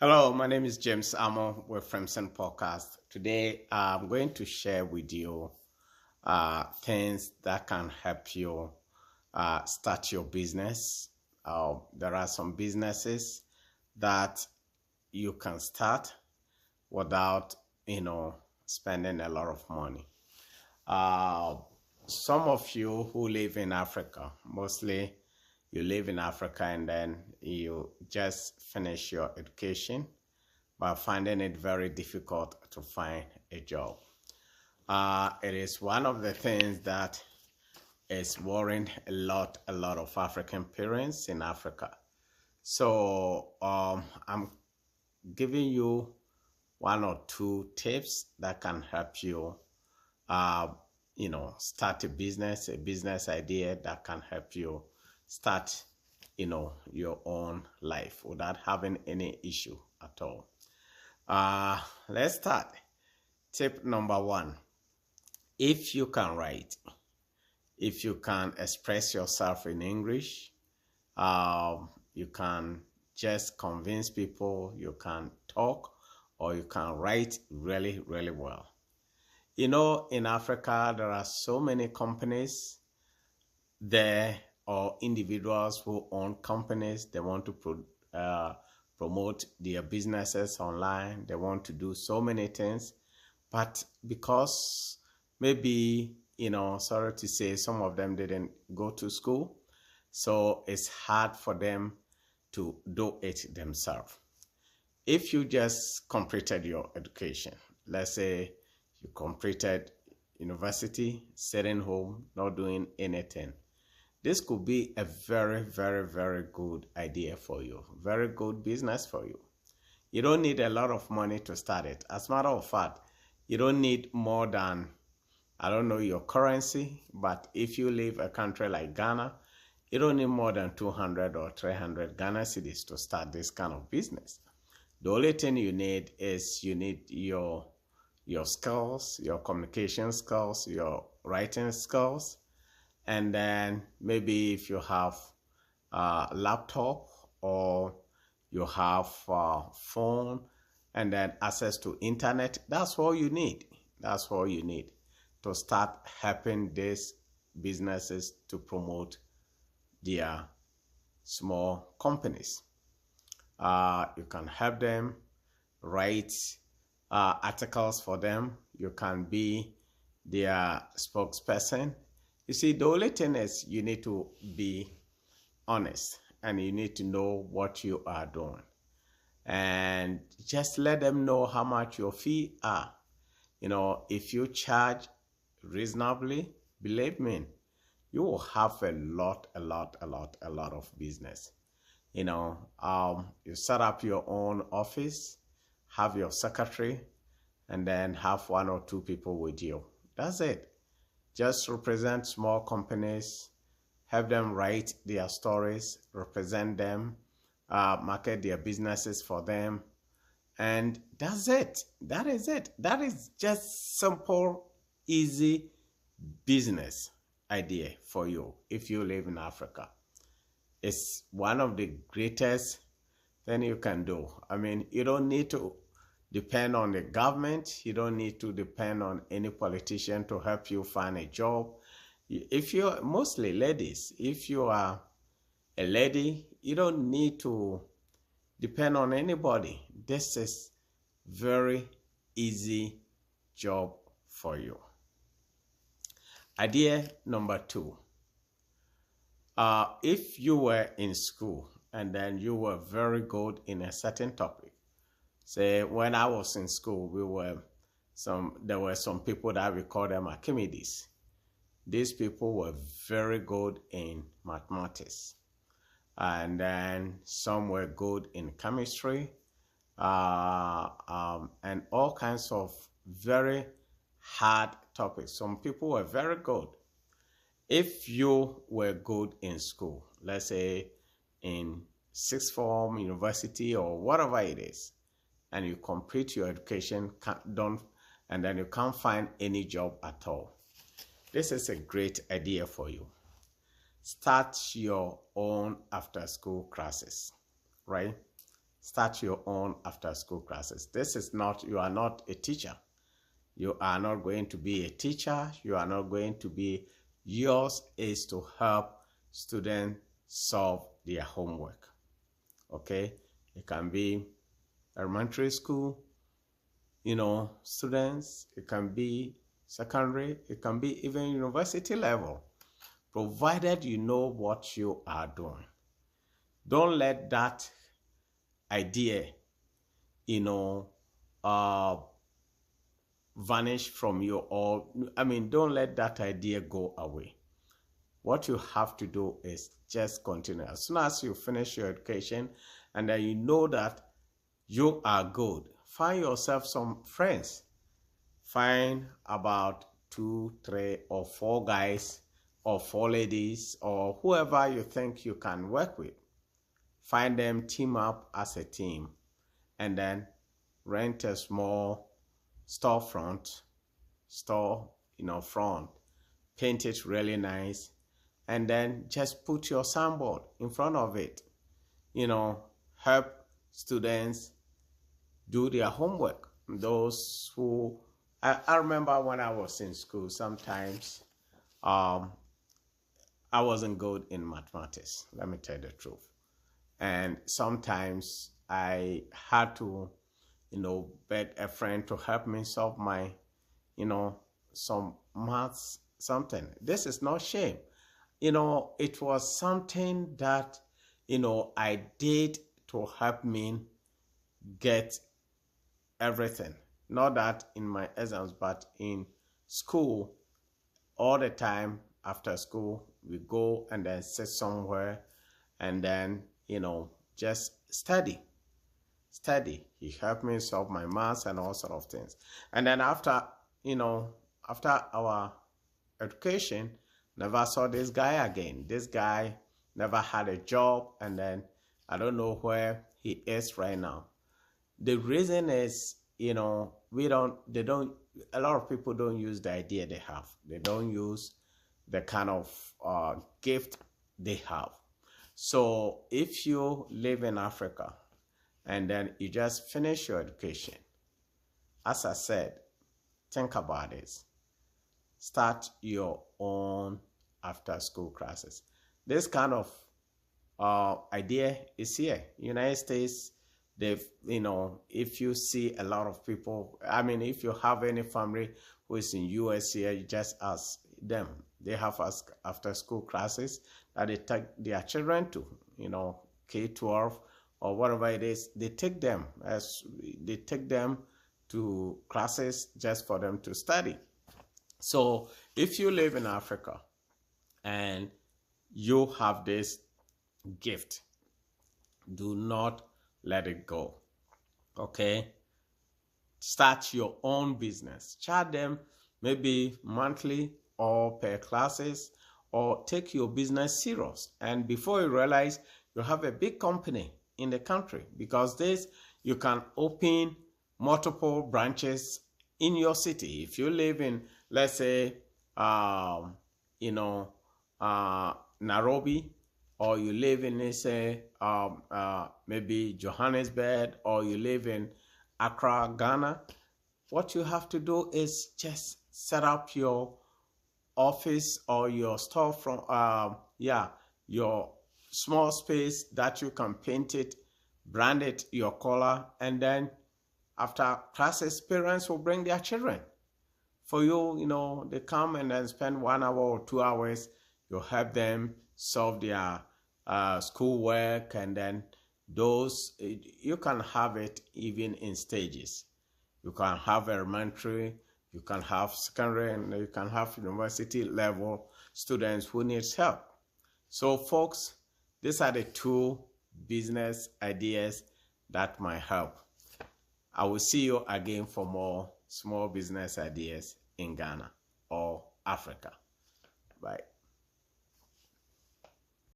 Hello, my name is James Amo with Fremson Podcast. Today, I'm going to share with you things that can help you start your business. There are some businesses that you can start without, spending a lot of money. Uh, some of you who live in Africa, mostly you live in Africa and then you just finish your education but finding it very difficult to find a job. It is one of the things that is worrying a lot of African parents in Africa. So I'm giving you one or two tips that can help you, uh, start a business idea that can help you start, your own life without having any issue at all. Let's start. Tip number one: if you can write, if you can express yourself in English, you can just convince people, you can talk, or you can write really, really well. In Africa, there are so many companies there or individuals who own companies. They want to promote their businesses online. They want to do so many things. But because maybe, sorry to say, some of them didn't go to school, so it's hard for them to do it themselves. If you just completed your education, let's say you completed university, sitting home, not doing anything, this could be a very, very, very good idea for you, very good business for you. You don't need a lot of money to start it. As a matter of fact, you don't need more than, I don't know your currency, but if you live a country like Ghana, you don't need more than 200 or 300 Ghana cedis to start this kind of business. The only thing you need is you need your skills, your communication skills, your writing skills, and then maybe if you have a laptop or you have a phone and then access to internet, that's all you need. That's all you need to start helping these businesses to promote their small companies. You can help them write articles for them. You can be their spokesperson. You see, the only thing is you need to be honest and you need to know what you are doing. And just let them know how much your fee are. If you charge reasonably, believe me, you will have a lot of business. You set up your own office, have your secretary, and then have one or two people with you. That's it. Just represent small companies, help them write their stories, represent them, market their businesses for them, and that's it. That is it. That is just simple, easy business idea for you if you live in Africa. It's one of the greatest thing you can do. I mean, you don't need to depend on the government. You don't need to depend on any politician to help you find a job. If you're mostly ladies, if you are a lady, you don't need to depend on anybody. This is very easy job for you. Idea number two. If you were in school and then you were very good in a certain topic, say when I was in school, there were some people that we call them Archimedes. These people were very good in mathematics. And then some were good in chemistry, and all kinds of very hard topics. Some people were very good. If you were good in school, let's say in sixth form, university, or whatever it is, and you complete your education, and then you can't find any job at all, this is a great idea for you. Start your own after-school classes, right? start your own after school classes. This is not, you are not a teacher. You are not going to be a teacher. You are not going to be, yours is to help students solve their homework. Okay? It can be elementary school, students. It can be secondary. It can be even university level, provided you know what you are doing. Don't let that idea, vanish from you, or don't let that idea go away. What you have to do is just continue. As soon as you finish your education and then you know that you are good, find yourself some friends. Find about 2, 3, or 4 guys or 4 ladies or whoever you think you can work with. Find them, team up as a team, and rent a small storefront, front, paint it really nice, and then just put your signboard in front of it. Help students do their homework. Those who, I remember when I was in school, sometimes I wasn't good in mathematics, let me tell you the truth. And sometimes I had to, beg a friend to help me solve my, some maths, something. This is not shame. It was something that, I did to help me get everything. Not that in my exams, but in school, all the time after school, we go and then sit somewhere and then, just study. He helped me solve my maths and all sort of things. And then after our education, never saw this guy again. This guy never had a job, and then I don't know where he is right now. The reason is, a lot of people don't use the idea they have. They don't use the kind of gift they have. So if you live in Africa and then you just finish your education, as I said, think about it. Start your own after school classes. This kind of idea is here. United States, they've, if you see a lot of people, if you have any family who is in US here, you just ask them. They have after school classes that they take their children to, K-12 or whatever it is. They take them to classes just for them to study. So if you live in Africa and you have this gift, do not let it go. Okay? Start your own business. Charge them maybe monthly or per classes, or take your business serious. And before you realize, you have a big company in the country, because you can open multiple branches in your city. If you live in, let's say, Nairobi, or you live in, let's say, maybe Johannesburg, or you live in Accra, Ghana, what you have to do is just set up your office or your store from, your small space that you can paint it, brand it, your color, and then after classes, parents will bring their children. For you, they come and then spend 1 hour or 2 hours. You help them solve their schoolwork, and then you can have it even in stages. You can have elementary, you can have secondary, and you can have university level students who need help. So folks, these are the 2 business ideas that might help. I will see you again for more small business ideas in Ghana or Africa. Bye.